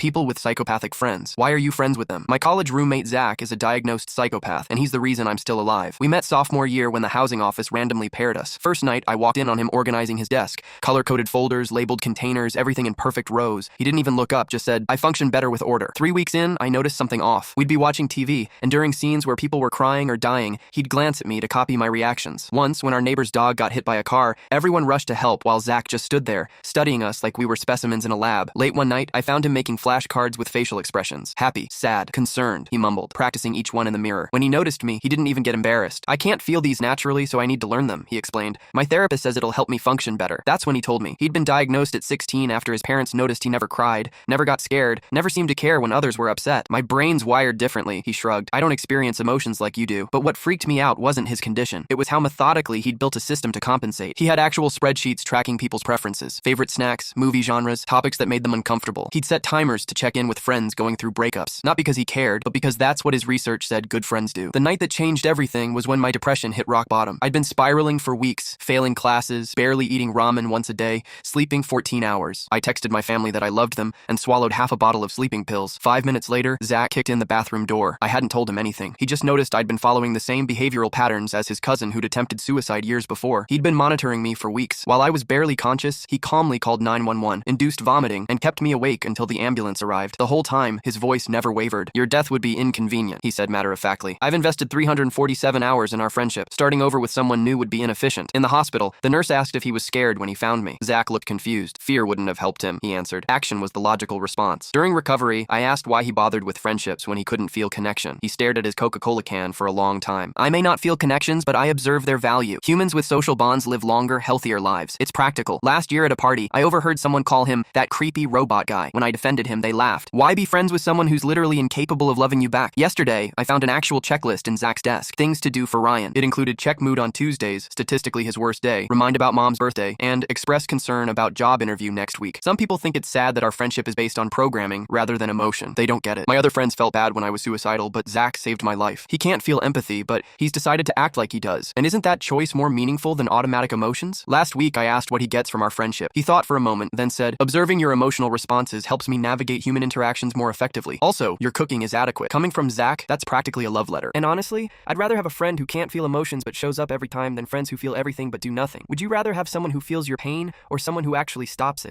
People with psychopathic friends. Why are you friends with them? My college roommate Zach is a diagnosed psychopath, and he's the reason I'm still alive. We met sophomore year when the housing office randomly paired us. First night, I walked in on him organizing his desk. Color-coded folders, labeled containers, everything in perfect rows. He didn't even look up, just said, "I function better with order." 3 weeks in, I noticed something off. We'd be watching TV, and during scenes where people were crying or dying, he'd glance at me to copy my reactions. Once, when our neighbor's dog got hit by a car, everyone rushed to help while Zach just stood there, studying us like we were specimens in a lab. Late one night, I found him making flashcards with facial expressions. Happy, sad, concerned, he mumbled, practicing each one in the mirror. When he noticed me, he didn't even get embarrassed. "I can't feel these naturally, so I need to learn them," he explained. "My therapist says it'll help me function better." That's when he told me. He'd been diagnosed at 16 after his parents noticed he never cried, never got scared, never seemed to care when others were upset. "My brain's wired differently," he shrugged. "I don't experience emotions like you do." But what freaked me out wasn't his condition. It was how methodically he'd built a system to compensate. He had actual spreadsheets tracking people's preferences, favorite snacks, movie genres, topics that made them uncomfortable. He'd set timers to check in with friends going through breakups, not because he cared, but because that's what his research said good friends do. The night that changed everything was when my depression hit rock bottom. I'd been spiraling for weeks, failing classes, barely eating ramen once a day, sleeping 14 hours. I texted my family that I loved them and swallowed half a bottle of sleeping pills. 5 minutes later, Zach kicked in the bathroom door. I hadn't told him anything. He just noticed I'd been following the same behavioral patterns as his cousin who'd attempted suicide years before. He'd been monitoring me for weeks. While I was barely conscious, he calmly called 911, induced vomiting, and kept me awake until the ambulance arrived. The whole time, his voice never wavered. "Your death would be inconvenient," he said matter-of-factly. "I've invested 347 hours in our friendship. Starting over with someone new would be inefficient." In the hospital, the nurse asked if he was scared when he found me. Zach looked confused. "Fear wouldn't have helped him," he answered. Action was the logical response. During recovery, I asked why he bothered with friendships when he couldn't feel connection. He stared at his Coca-Cola can for a long time. "I may not feel connections, but I observe their value. Humans with social bonds live longer, healthier lives. It's practical. Last year at a party, I overheard someone call him that creepy robot guy. When I defended him, they laughed. Why be friends with someone who's literally incapable of loving you back?" Yesterday, I found an actual checklist in Zach's desk. Things to do for Ryan. It included check mood on Tuesdays, statistically his worst day, remind about mom's birthday, and express concern about job interview next week. Some people think it's sad that our friendship is based on programming rather than emotion. They don't get it. My other friends felt bad when I was suicidal, but Zach saved my life. He can't feel empathy, but he's decided to act like he does. And isn't that choice more meaningful than automatic emotions? Last week, I asked what he gets from our friendship. He thought for a moment, then said, "Observing your emotional responses helps me navigate human interactions more effectively. Also, your cooking is adequate." Coming from Zach, that's practically a love letter. And honestly, I'd rather have a friend who can't feel emotions but shows up every time than friends who feel everything but do nothing. Would you rather have someone who feels your pain or someone who actually stops it?